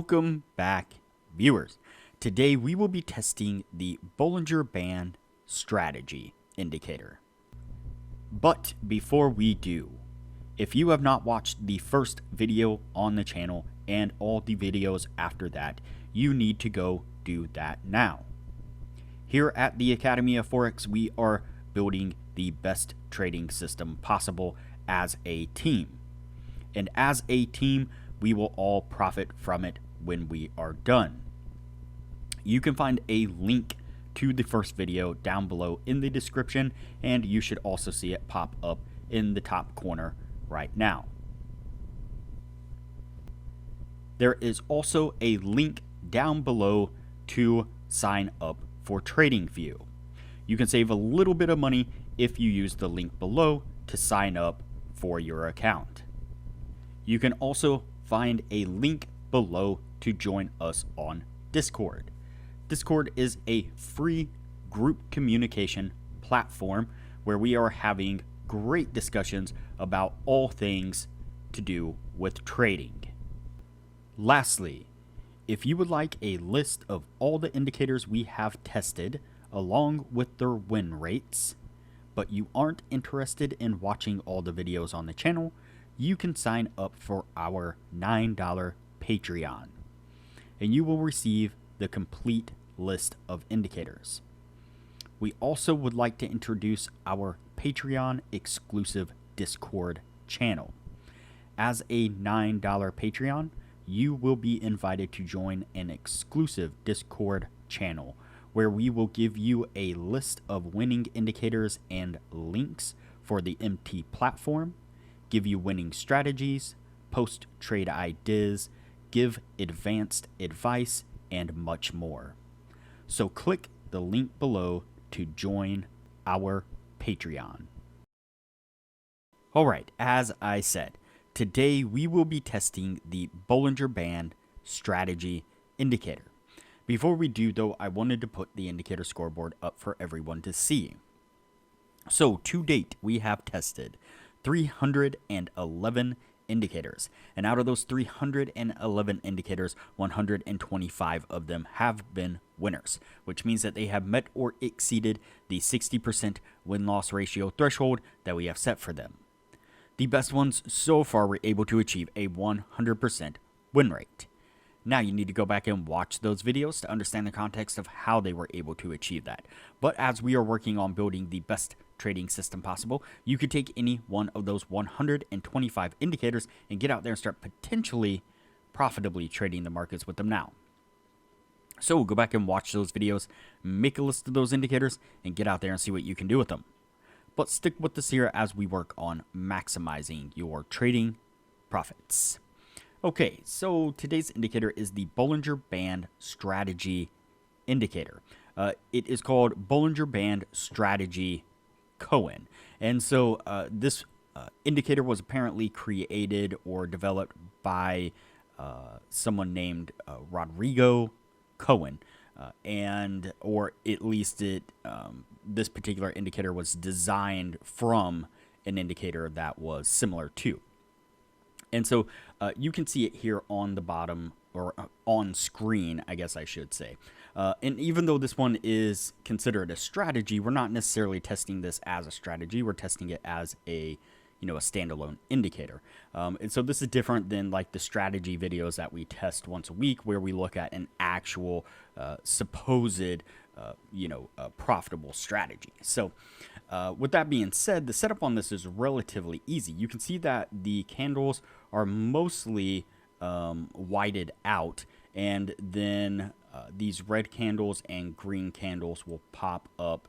Welcome back, viewers. Today we will be testing the Bollinger Band strategy indicator. But before we do, if you have not watched the first video on the channel and all the videos after that, you need to go do that now. Here at the Academy of Forex, we are building the best trading system possible as a team. And as a team, we will all profit from it when we are done. You can find a link to the first video down below in the description, and you should also see it pop up in the top corner right now. There is also a link down below to sign up for TradingView. You can save a little bit of money if you use the link below to sign up for your account. You can also find a link below to join us on Discord. Discord is a free group communication platform where we are having great discussions about all things to do with trading. Lastly, if you would like a list of all the indicators we have tested along with their win rates, but you aren't interested in watching all the videos on the channel, you can sign up for our $9 Patreon, and you will receive the complete list of indicators. We also would like to introduce our Patreon exclusive Discord channel. As a $9 Patreon, you will be invited to join an exclusive Discord channel where we will give you a list of winning indicators and links for the MT platform, give you winning strategies, post trade ideas, give advanced advice, and much more. So click the link below to join our Patreon. Alright, as I said, today we will be testing the Bollinger Band strategy indicator. Before we do though, I wanted to put the indicator scoreboard up for everyone to see. So to date, we have tested 311 indicators, and out of those 311 indicators, 125 of them have been winners, which means that they have met or exceeded the 60% win-loss ratio threshold that we have set for them. The best ones so far were able to achieve a 100% win rate. Now you need to go back and watch those videos to understand the context of how they were able to achieve that. But as we are working on building the best trading system possible, you could take any one of those 125 indicators and get out there and start potentially profitably trading the markets with them now. So go back and watch those videos, make a list of those indicators, and get out there and see what you can do with them. But stick with us here as we work on maximizing your trading profits. Okay, so today's indicator is the Bollinger Band strategy indicator. It is called Bollinger Band Strategy Cohen. And so this indicator was apparently created or developed by someone named Rodrigo Cohen, or at least this particular indicator was designed from an indicator that was similar to. And so you can see it here on the bottom, or on screen, I guess I should say. And even though this one is considered a strategy, we're not necessarily testing this as a strategy. We're testing it as a standalone indicator. And so this is different than like the strategy videos that we test once a week, where we look at an actual supposed profitable strategy. So with that being said, the setup on this is relatively easy. You can see that the candles are mostly whited out, and then these red candles and green candles will pop up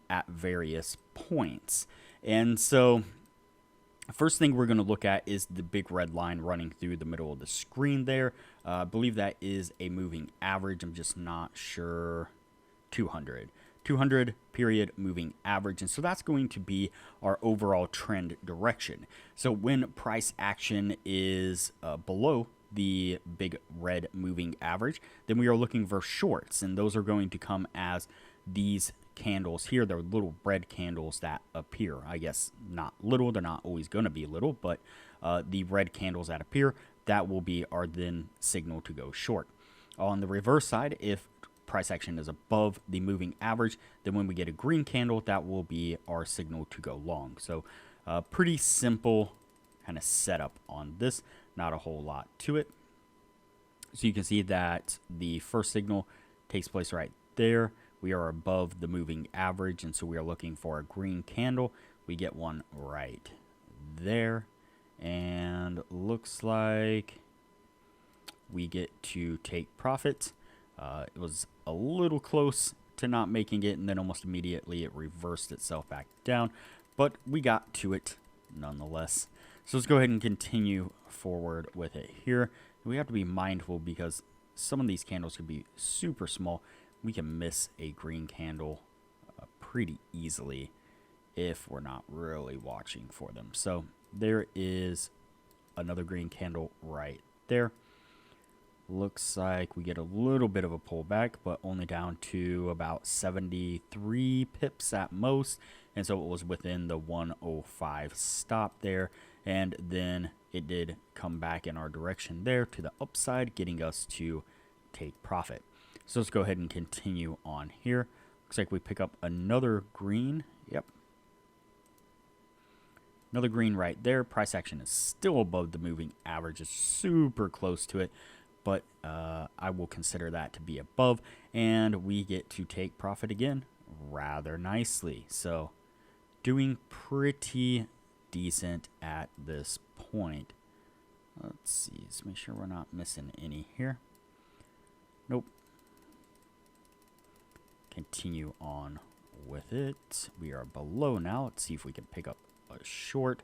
at various points. And so first thing we're going to look at is the big red line running through the middle of the screen there. I believe that is a moving average. I'm just not sure. 200 period moving average. And so that's going to be our overall trend direction. So when price action is below the big red moving average, then we are looking for shorts, and those are going to come as these candles here. They're little red candles that appear. I guess not little, they're not always going to be little, but the red candles that appear, that will be our then signal to go short. On the reverse side, if price action is above the moving average, then when we get a green candle, that will be our signal to go long. So pretty simple kind of setup on this, not a whole lot to it. So you can see that the first signal takes place right there. We are above the moving average, and so we are looking for a green candle. We get one right there, and looks like we get to take profit. It was a little close to not making it, and then almost immediately it reversed itself back down, but we got to it nonetheless. So let's go ahead and continue forward with it here. We have to be mindful because some of these candles could be super small. We can miss a green candle pretty easily if we're not really watching for them. So there is another green candle right there. Looks like we get a little bit of a pullback, but only down to about 73 pips at most. And so it was within the 105 stop there. And then it did come back in our direction there to the upside, getting us to take profit. So let's go ahead and continue on here. Looks like we pick up another green. Yep. Another green right there. Price action is still above the moving average. It's super close to it, but I will consider that to be above, and we get to take profit again rather nicely. So doing pretty decent at this point. Let's see. Let's make sure we're not missing any here. Nope. Continue on with it. We are below now. Let's see if we can pick up a short.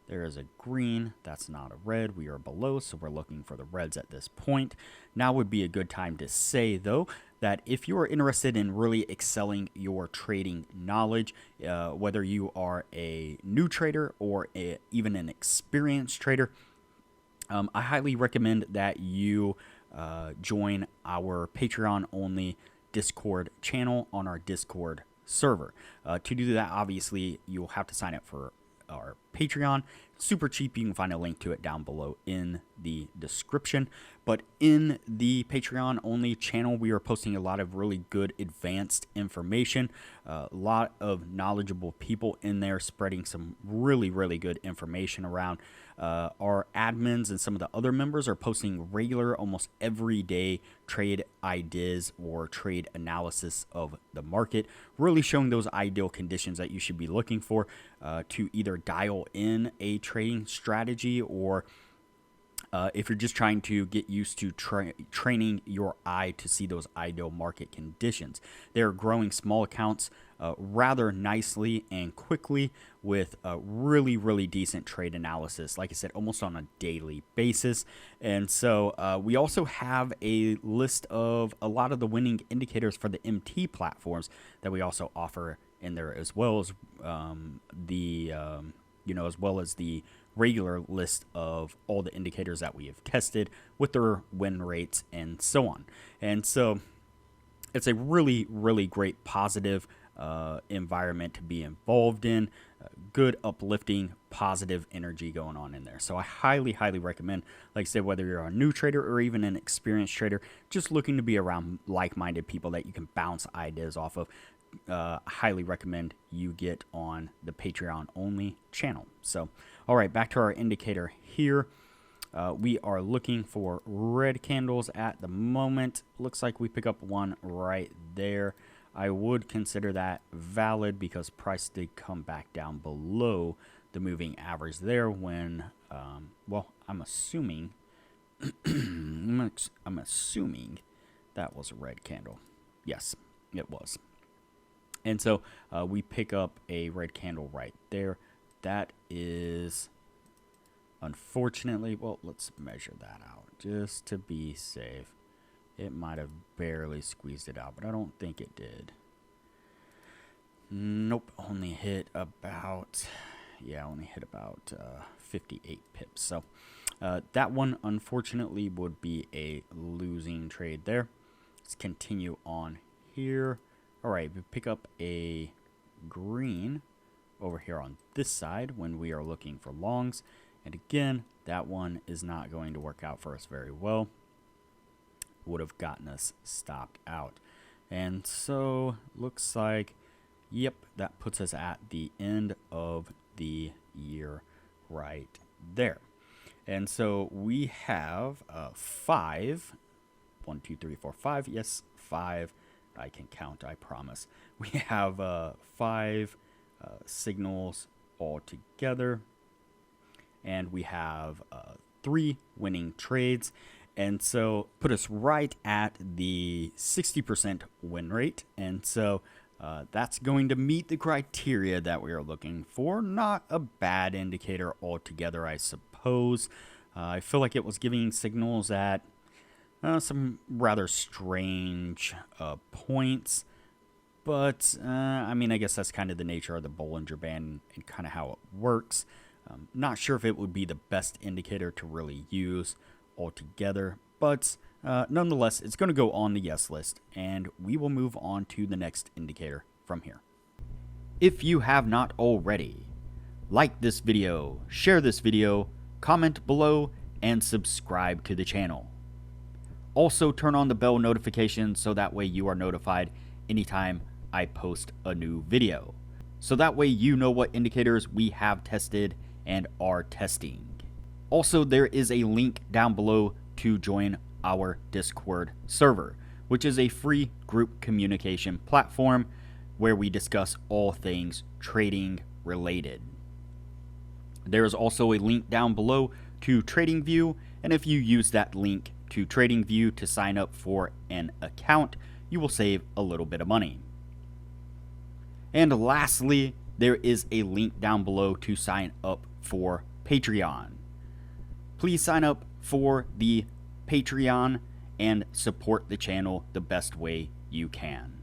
There is a green. That's not a red. We are below, so we're looking for the reds at this point. Now would be a good time to say, though, that if you are interested in really excelling your trading knowledge, whether you are a new trader or even an experienced trader, I highly recommend that you join our Patreon-only Discord channel on our Discord server. To do that, obviously, you'll have to sign up for our Patreon. Super cheap. You can find a link to it down below in the description. But in the Patreon only channel, we are posting a lot of really good advanced information. A lot of knowledgeable people in there spreading some really, really good information around. Our admins and some of the other members are posting regular, almost everyday trade ideas or trade analysis of the market, really showing those ideal conditions that you should be looking for to either dial in a trading strategy, or if you're just trying to get used to training your eye to see those ideal market conditions. They're growing small accounts rather nicely and quickly with a really, really decent trade analysis, like I said, almost on a daily basis. And so we also have a list of a lot of the winning indicators for the MT platforms that we also offer in there, as well as the regular list of all the indicators that we have tested with their win rates and so on. And so it's a really, really great positive environment to be involved in. Good, uplifting, positive energy going on in there. So I highly, highly recommend, like I said, whether you're a new trader or even an experienced trader, just looking to be around like-minded people that you can bounce ideas off of. Highly recommend you get on the Patreon only channel. So, all right, back to our indicator here. We are looking for red candles at the moment. Looks like we pick up one right there. I would consider that valid because price did come back down below the moving average there when, well, I'm assuming, I'm assuming that was a red candle. Yes, it was. And so we pick up a red candle right there. That is, unfortunately, well, let's measure that out just to be safe. It might have barely squeezed it out, but I don't think it did. Nope, only hit about 58 pips. So that one, unfortunately, would be a losing trade there. Let's continue on here. All right, we pick up a green over here on this side when we are looking for longs. And again, that one is not going to work out for us very well. Would have gotten us stopped out. And so looks like, yep, that puts us at the end of the year right there. And so we have 5, 1, 2, 3, 4, 5. Yes, 5. I can count, I promise. We have 5 signals all together. And we have 3 winning trades. And so put us right at the 60% win rate. And so that's going to meet the criteria that we are looking for. Not a bad indicator altogether, I suppose. I feel like it was giving signals at some rather strange points. But, I mean, I guess that's kind of the nature of the Bollinger Band and kind of how it works. Not sure if it would be the best indicator to really use altogether, but nonetheless, it's going to go on the yes list, and we will move on to the next indicator from here. If you have not already, like this video, share this video, comment below, and subscribe to the channel. Also, turn on the bell notification so that way you are notified anytime I post a new video. So that way you know what indicators we have tested and are testing. Also, there is a link down below to join our Discord server, which is a free group communication platform where we discuss all things trading related. There is also a link down below to TradingView, and if you use that link to TradingView to sign up for an account, you will save a little bit of money. And lastly, there is a link down below to sign up for Patreon. Please sign up for the Patreon and support the channel the best way you can.